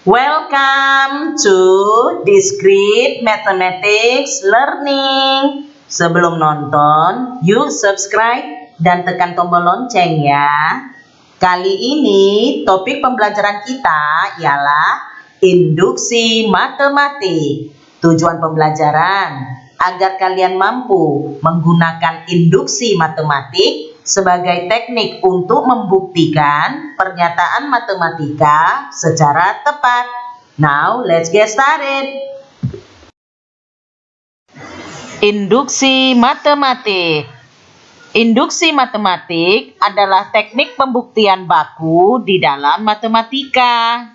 Welcome to Discrete Mathematics Learning. Sebelum nonton, yuk subscribe dan tekan tombol lonceng ya. Kali ini topik pembelajaran kita ialah induksi matematik. Tujuan pembelajaran agar kalian mampu menggunakan induksi matematik sebagai teknik untuk membuktikan pernyataan matematika secara tepat. Now, let's get started. Induksi matematik. Induksi matematik adalah teknik pembuktian baku di dalam matematika.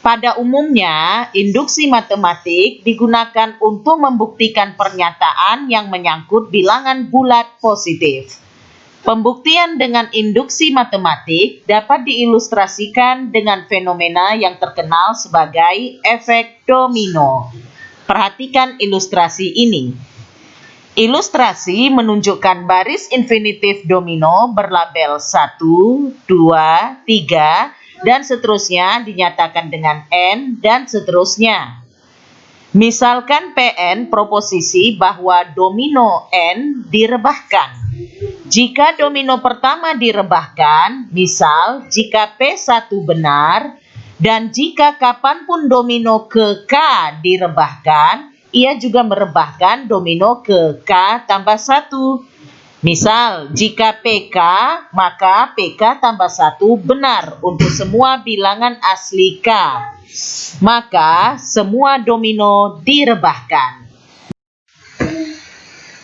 Pada umumnya, induksi matematik digunakan untuk membuktikan pernyataan yang menyangkut bilangan bulat positif. Pembuktian dengan induksi matematik dapat diilustrasikan dengan fenomena yang terkenal sebagai efek domino. Perhatikan ilustrasi ini. Ilustrasi menunjukkan baris infinitif domino berlabel 1, 2, 3, dan seterusnya dinyatakan dengan N dan seterusnya. Misalkan Pn proposisi bahwa domino N direbahkan. Jika domino pertama direbahkan, misal jika P1 benar, dan jika kapanpun domino ke K direbahkan, ia juga merebahkan domino ke K tambah 1. Misal, jika PK, maka PK tambah 1 benar untuk semua bilangan asli K. Maka, semua domino direbahkan.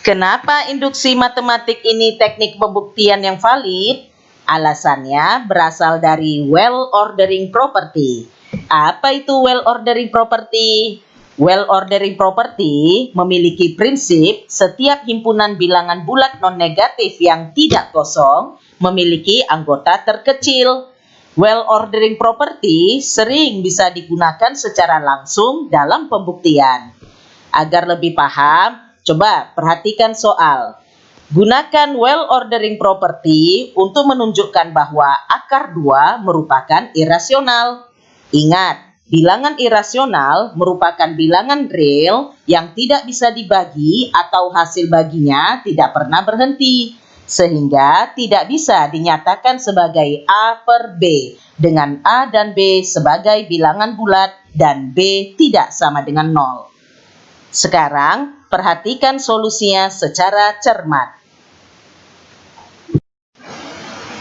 Kenapa induksi matematik ini teknik pembuktian yang valid? Alasannya berasal dari well-ordering property. Apa itu well-ordering property? Well-ordering property memiliki prinsip setiap himpunan bilangan bulat non-negatif yang tidak kosong memiliki anggota terkecil. Well-ordering property sering bisa digunakan secara langsung dalam pembuktian. Agar lebih paham, coba perhatikan soal. Gunakan well-ordering property untuk menunjukkan bahwa akar 2 merupakan irasional. Ingat, bilangan irasional merupakan bilangan real yang tidak bisa dibagi atau hasil baginya tidak pernah berhenti, sehingga tidak bisa dinyatakan sebagai A per B, dengan A dan B sebagai bilangan bulat dan B tidak sama dengan 0. Sekarang, perhatikan solusinya secara cermat.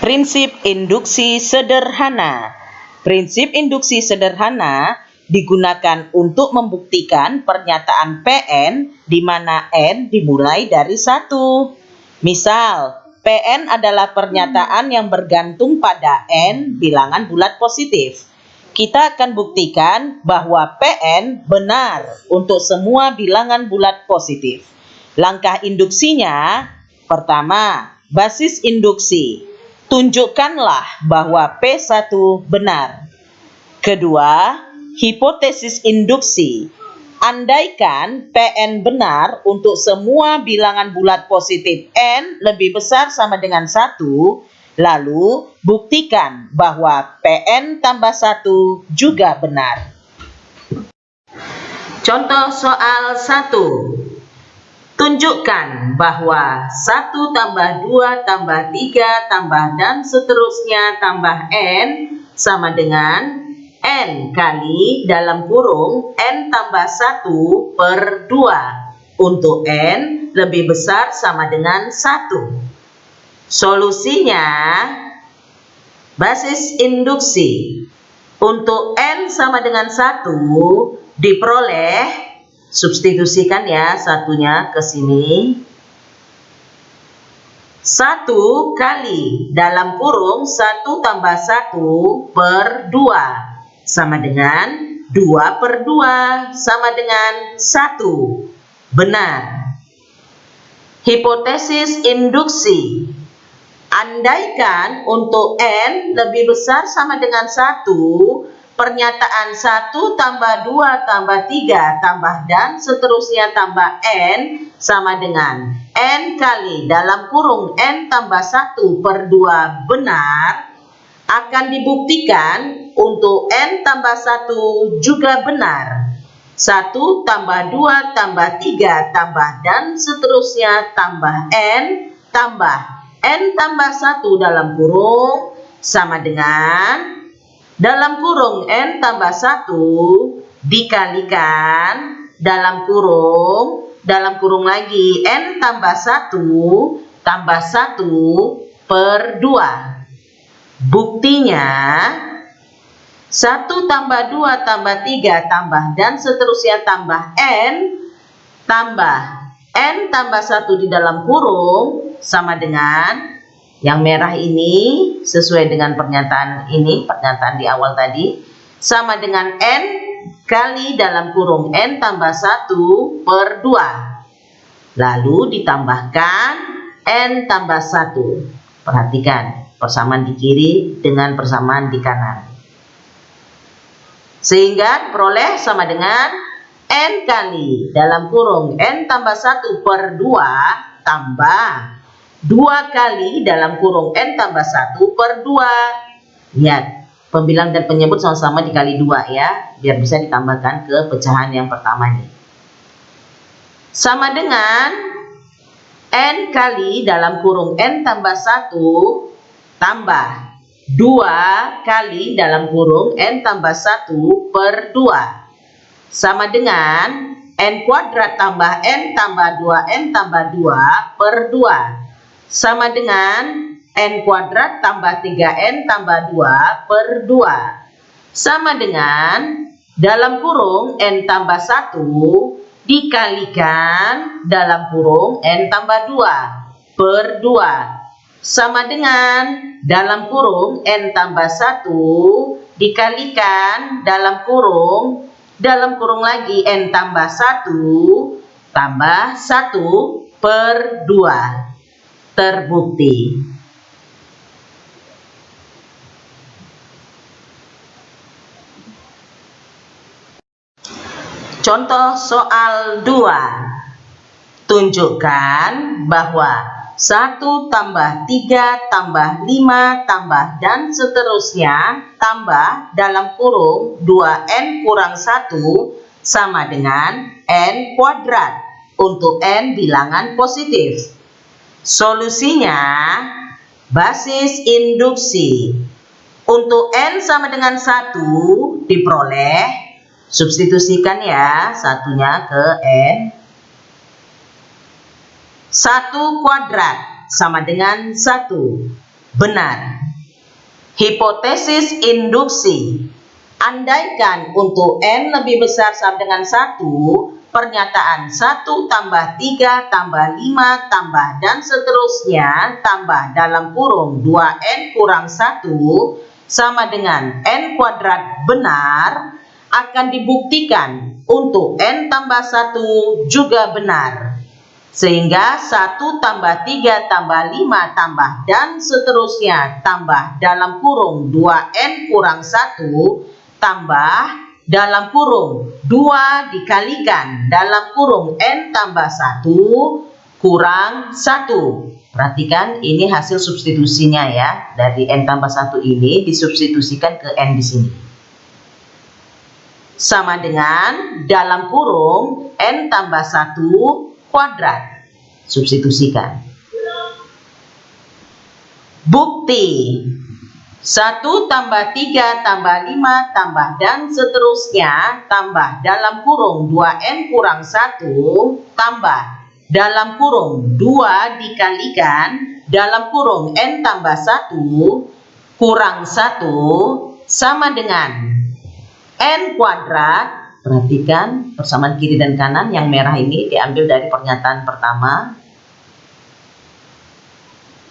Prinsip induksi sederhana. Prinsip induksi sederhana digunakan untuk membuktikan pernyataan Pn di mana N dimulai dari 1. Misal, Pn adalah pernyataan yang bergantung pada N bilangan bulat positif. Kita akan buktikan bahwa Pn benar untuk semua bilangan bulat positif. Langkah induksinya, pertama, basis induksi. Tunjukkanlah bahwa P1 benar. Kedua, hipotesis induksi. Andaikan Pn benar untuk semua bilangan bulat positif N lebih besar sama dengan 1, lalu buktikan bahwa Pn tambah 1 juga benar. Contoh soal 1. Tunjukkan bahwa 1 tambah 2 tambah 3 tambah dan seterusnya tambah N sama dengan N kali dalam kurung N tambah 1 per 2 untuk N lebih besar sama dengan 1. Solusinya, basis induksi. Untuk N sama dengan 1 diperoleh, substitusikan ya satunya ke sini. 1 kali dalam kurung 1 tambah 1 per 2 sama dengan 2 per 2 sama dengan 1. Benar. Hipotesis induksi. Andaikan untuk N lebih besar sama dengan 1, pernyataan 1 tambah 2 tambah 3 tambah dan seterusnya tambah N sama dengan N kali dalam kurung N tambah 1 per 2 benar, akan dibuktikan untuk N tambah 1 juga benar. 1 tambah 2 tambah 3 tambah dan seterusnya tambah N tambah 1 dalam kurung sama dengan dalam kurung N tambah 1 dikalikan dalam kurung lagi N tambah 1 tambah 1 per 2. Buktinya 1 tambah 2 tambah 3 tambah dan seterusnya tambah N tambah 1 di dalam kurung sama dengan yang merah ini sesuai dengan pernyataan di awal tadi sama dengan N kali dalam kurung N tambah 1 per 2. Lalu ditambahkan N tambah 1. Perhatikan persamaan di kiri dengan persamaan di kanan. Sehingga diperoleh sama dengan N kali dalam kurung N tambah 1 per 2 tambah 2 kali dalam kurung N tambah 1 per 2. Lihat, pembilang dan penyebut sama-sama dikali 2 ya, biar bisa ditambahkan ke pecahan yang pertama nih. Sama dengan N kali dalam kurung N tambah 1 tambah 2 kali dalam kurung N tambah 1 per 2. Sama dengan N kuadrat tambah N tambah 2N tambah 2 per 2. Sama dengan N kuadrat tambah 3N tambah 2 per 2. Sama dengan dalam kurung N tambah 1 dikalikan dalam kurung N tambah 2 per 2. Sama dengan dalam kurung N tambah 1 dikalikan dalam kurung lagi N tambah 1 tambah 1 per 2. Terbukti. Contoh soal 2. Tunjukkan bahwa 1 tambah 3 tambah 5 tambah dan seterusnya tambah dalam kurung 2N kurang 1 sama dengan N kuadrat untuk N bilangan positif. Solusinya basis induksi. Untuk N sama dengan 1 diperoleh, substitusikan ya satunya ke N. 1 kuadrat sama dengan 1. Benar. Hipotesis induksi. Andaikan untuk N lebih besar sama dengan 1, pernyataan 1 tambah 3 tambah 5 tambah dan seterusnya tambah dalam kurung 2N kurang 1 sama dengan N kuadrat benar akan dibuktikan untuk N tambah 1 juga benar. Sehingga 1 tambah 3 tambah 5 tambah dan seterusnya tambah dalam kurung 2N kurang 1 tambah dalam kurung 2 dikalikan dalam kurung N tambah 1 kurang 1. Perhatikan ini hasil substitusinya ya. Dari N tambah 1 ini disubstitusikan ke N di sini. Sama dengan dalam kurung N tambah 1 kuadrat. Substitusikan. Bukti 1 tambah 3 tambah 5 tambah dan seterusnya tambah dalam kurung 2N kurang 1 tambah dalam kurung 2 dikalikan dalam kurung N tambah 1 kurang 1 sama dengan N kuadrat. Perhatikan persamaan kiri dan kanan, yang merah ini diambil dari pernyataan pertama.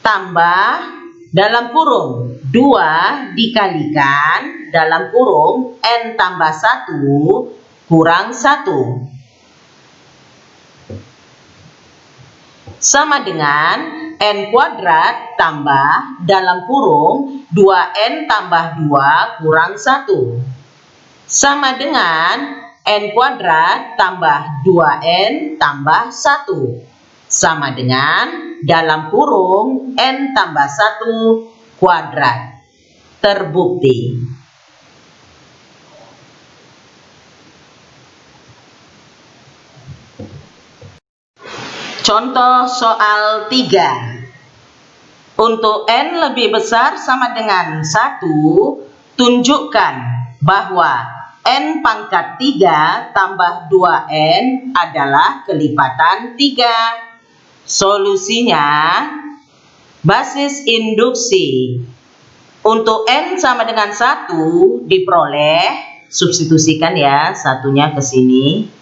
Tambah dalam kurung 2 dikalikan dalam kurung N tambah 1 kurang 1. Sama dengan N kuadrat tambah dalam kurung 2N tambah 2 kurang 1. Sama dengan N kuadrat tambah 2N tambah 1. Sama dengan dalam kurung N tambah 1 kuadrat. terbukti. Contoh soal 3. Untuk N lebih besar sama dengan 1, tunjukkan bahwa N pangkat 3 tambah 2N adalah kelipatan 3. Solusinya, basis induksi. Untuk N sama dengan 1 diperoleh, substitusikan ya, satunya ke sini.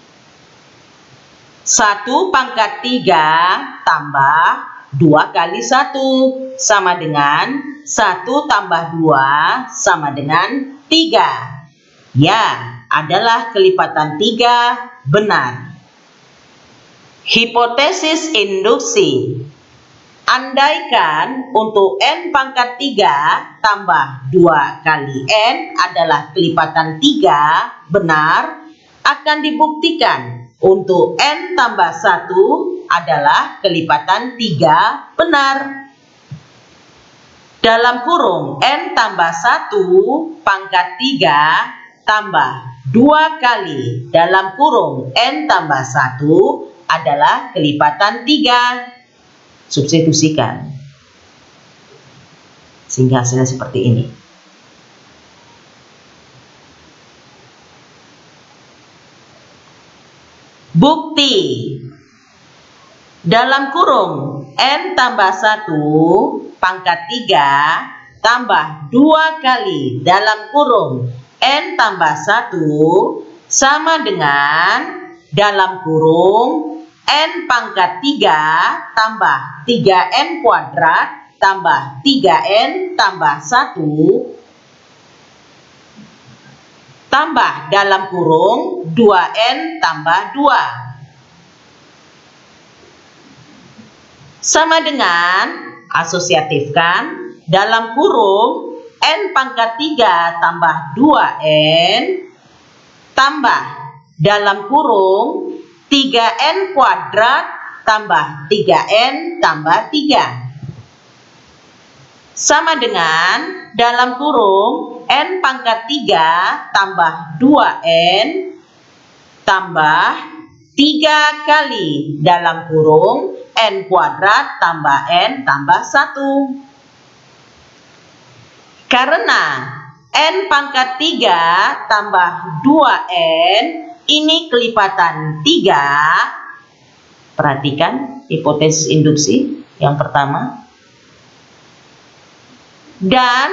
1 pangkat 3 tambah 2 kali 1 sama dengan 1 tambah 2 sama dengan 3. Ya, adalah kelipatan 3, benar. Hipotesis induksi. Andaikan untuk N pangkat 3 tambah 2 kali N adalah kelipatan 3, benar, akan dibuktikan untuk N tambah 1 adalah kelipatan 3, benar. Dalam kurung N tambah 1 pangkat 3 tambah 2 kali dalam kurung N tambah 1 adalah kelipatan 3. Substitusikan. Sehingga hasilnya seperti ini. Bukti. Dalam kurung N tambah 1 pangkat 3 tambah 2 kali dalam kurung N tambah 1 sama dengan dalam kurung N pangkat 3 tambah 3N kuadrat tambah 3N tambah 1 tambah dalam kurung 2N tambah 2. Sama dengan, asosiatifkan, dalam kurung N pangkat 3 tambah 2N tambah dalam kurung 3N kuadrat tambah 3N tambah 3. Sama dengan dalam kurung N pangkat 3 tambah 2N tambah 3 kali dalam kurung N kuadrat tambah N tambah 1. Karena N pangkat 3 tambah 2N ini kelipatan 3. Perhatikan hipotesis induksi yang pertama. Dan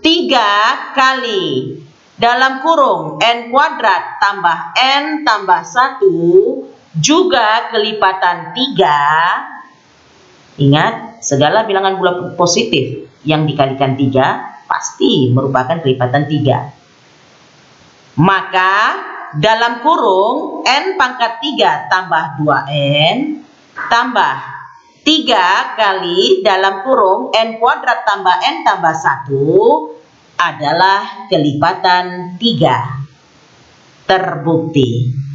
3 kali dalam kurung N kuadrat tambah N tambah 1 juga kelipatan 3. Ingat, segala bilangan bulat positif yang dikalikan 3 pasti merupakan kelipatan 3. Maka dalam kurung N pangkat 3 tambah 2N tambah 3 kali dalam kurung N kuadrat tambah N tambah 1 adalah kelipatan 3. Terbukti.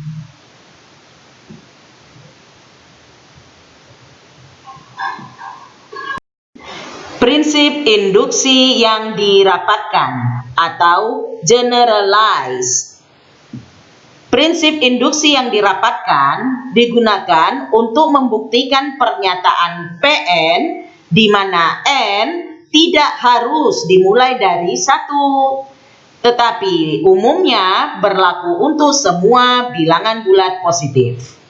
Prinsip induksi yang dirapatkan atau generalize. Prinsip induksi yang dirapatkan digunakan untuk membuktikan pernyataan Pn di mana N tidak harus dimulai dari 1, tetapi umumnya berlaku untuk semua bilangan bulat positif.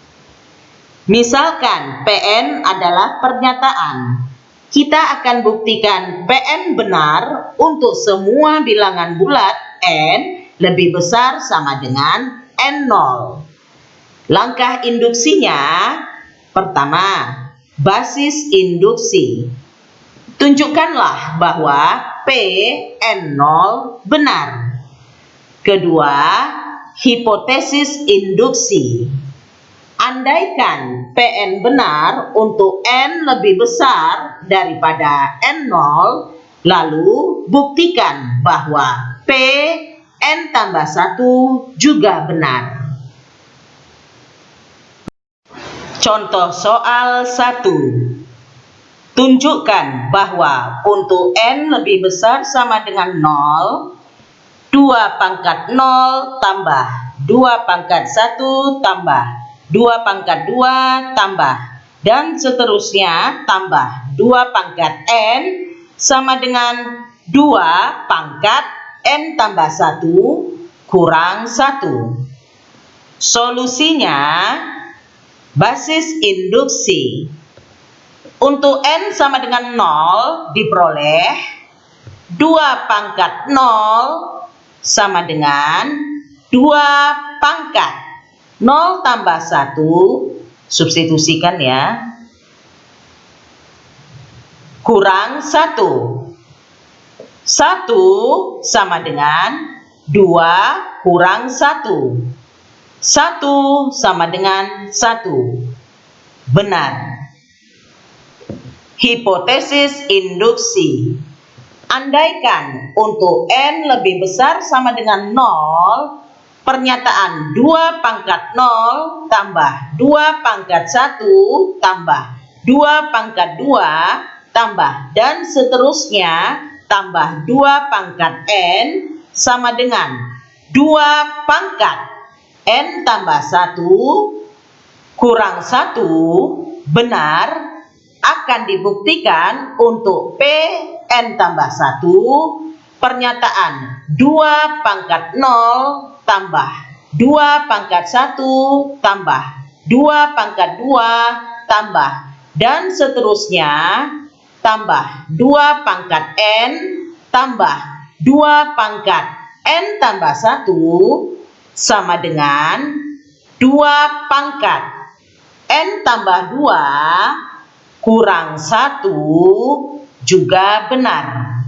Misalkan Pn adalah pernyataan. Kita akan buktikan Pn benar untuk semua bilangan bulat N lebih besar sama dengan N0. Langkah induksinya, pertama, basis induksi. Tunjukkanlah bahwa Pn0 benar. Kedua, hipotesis induksi. Andaikan Pn benar untuk N lebih besar daripada N0, lalu buktikan bahwa P N tambah 1 juga benar. Contoh soal 1. Tunjukkan bahwa untuk N lebih besar sama dengan 0, 2 pangkat 0 tambah 2 pangkat 1 tambah 2 pangkat 2 tambah, dan seterusnya tambah 2 pangkat N sama dengan 2 pangkat N tambah 1 kurang 1. Solusinya basis induksi. Untuk N sama dengan 0 diperoleh 2 pangkat 0 sama dengan 2 pangkat 0 tambah 1, substitusikan ya, kurang 1. 1 sama dengan 2 kurang 1. 1 sama dengan 1. Benar. Hipotesis induksi. Andaikan untuk N lebih besar sama dengan 0, pernyataan 2 pangkat 0 tambah 2 pangkat 1 tambah 2 pangkat 2 tambah dan seterusnya tambah 2 pangkat N sama dengan 2 pangkat N tambah 1 kurang 1 benar. Akan dibuktikan untuk P N tambah 1, pernyataan 2 pangkat 0 tambah 2 pangkat 1 tambah 2 pangkat 2 tambah dan seterusnya tambah 2 pangkat N tambah 2 pangkat N tambah 1 sama dengan 2 pangkat N tambah 2 kurang 1 juga benar.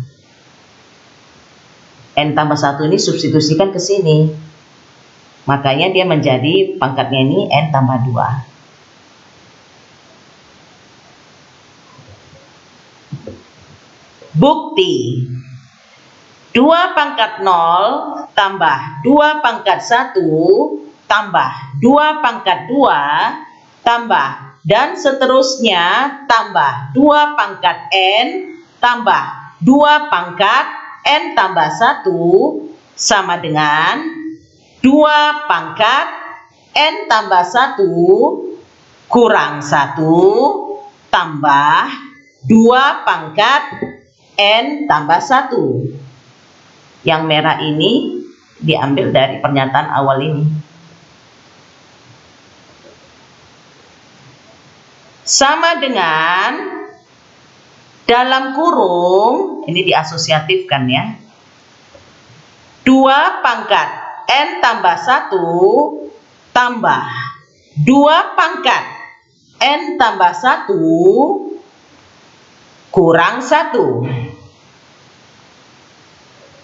N tambah 1 ini substitusikan ke sini. Makanya dia menjadi pangkatnya ini N tambah 2. Bukti. 2 pangkat 0 tambah 2 pangkat 1 tambah 2 pangkat 2 tambah dan seterusnya tambah 2 pangkat N tambah 2 pangkat N tambah 1 sama dengan 2 pangkat N tambah 1 kurang 1 tambah 2 pangkat N tambah 1. Yang merah ini diambil dari pernyataan awal ini. Sama dengan dalam kurung, ini diasosiatifkan ya, 2 pangkat N tambah 1 tambah 2 pangkat N tambah 1 kurang 1.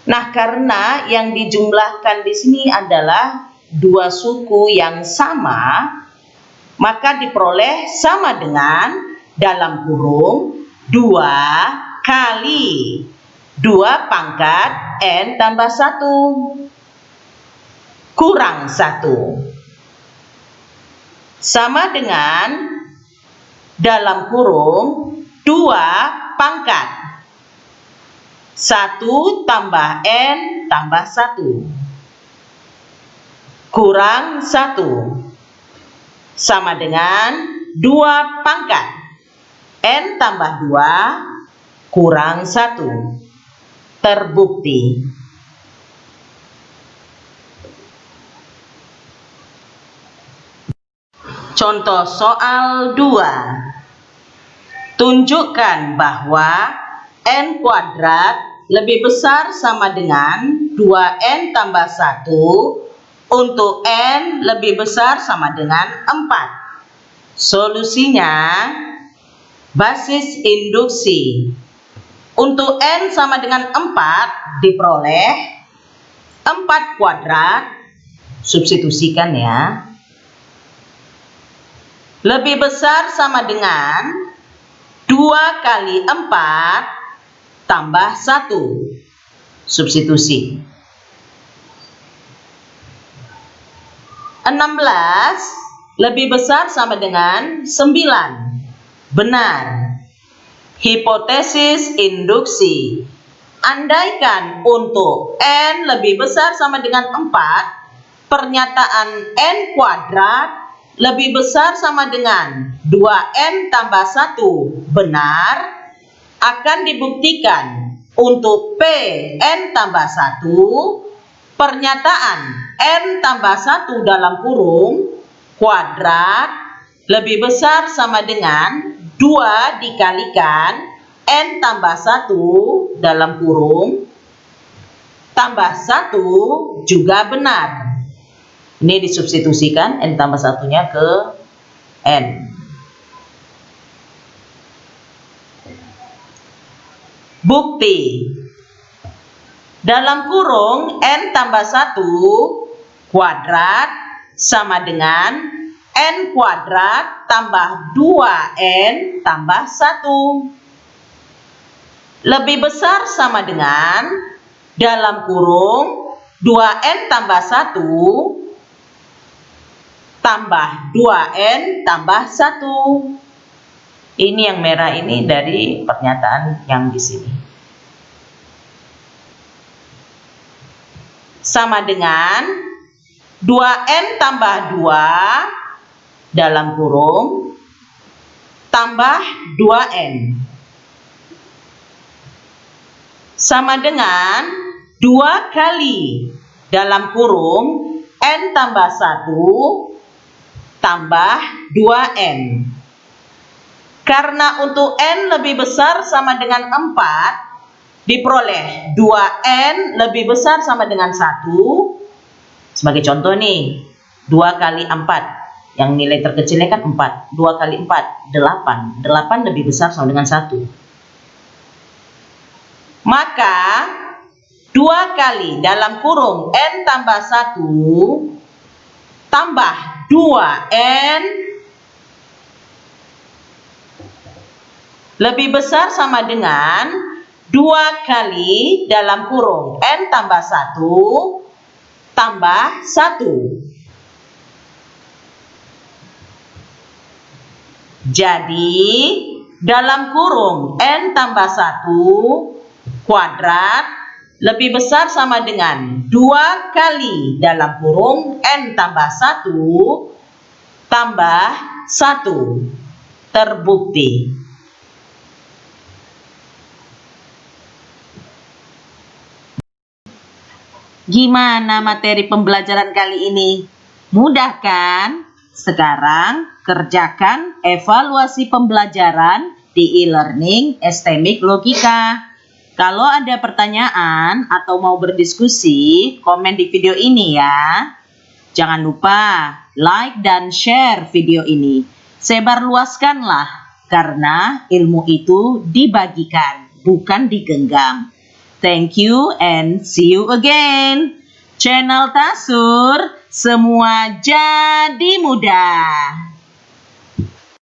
Nah, karena yang dijumlahkan di sini adalah 2 suku yang sama, maka diperoleh sama dengan dalam kurung 2 kali 2 pangkat N tambah 1 kurang 1. Sama dengan dalam kurung 2 pangkat 1 tambah N tambah 1 kurang 1. Sama dengan 2 pangkat N tambah 2 kurang 1. Terbukti. Contoh soal 2. Tunjukkan bahwa N kuadrat lebih besar sama dengan 2N tambah 1 untuk N lebih besar sama dengan 4. Solusinya basis induksi. Untuk N sama dengan 4 diperoleh 4 kuadrat, substitusikan ya, lebih besar sama dengan 2 kali 4 tambah 1, substitusi. 16 lebih besar sama dengan 9. Benar. Hipotesis induksi. Andaikan untuk N lebih besar sama dengan 4, pernyataan N kuadrat lebih besar sama dengan 2N tambah 1 benar, akan dibuktikan untuk P N tambah 1, pernyataan N tambah 1 dalam kurung kuadrat lebih besar sama dengan 2 dikalikan N tambah 1 dalam kurung tambah 1 juga benar. Ini disubstitusikan N tambah 1-nya ke N. Bukti. Dalam kurung N tambah 1 kuadrat sama dengan N kuadrat tambah 2N tambah 1. Lebih besar sama dengan dalam kurung 2N tambah 1 tambah 2N tambah 1. Ini yang merah ini dari pernyataan yang di sini. Sama dengan 2N tambah 2 dalam kurung tambah 2N. Sama dengan 2 kali dalam kurung N tambah 1 tambah 2N. Karena untuk N lebih besar sama dengan 4, diperoleh 2N lebih besar sama dengan 1. Sebagai contoh nih, 2 kali 4. Yang nilai terkecilnya kan 4. 2 kali 4, 8. 8 lebih besar sama dengan 1. Maka 2 kali dalam kurung N tambah 1 tambah 2N lebih besar sama dengan 2 kali dalam kurung N tambah 1 tambah 1. Jadi, dalam kurung N tambah 1 kuadrat lebih besar sama dengan 2 kali dalam kurung N tambah 1 tambah 1. Terbukti. Gimana materi pembelajaran kali ini? Mudah kan? Sekarang kerjakan evaluasi pembelajaran di e-learning STMIC Logika. Kalau ada pertanyaan atau mau berdiskusi, komen di video ini ya. Jangan lupa like dan share video ini. Sebarluaskanlah, karena ilmu itu dibagikan, bukan digenggam. Thank you and see you again. Channel Tasur, semua jadi mudah.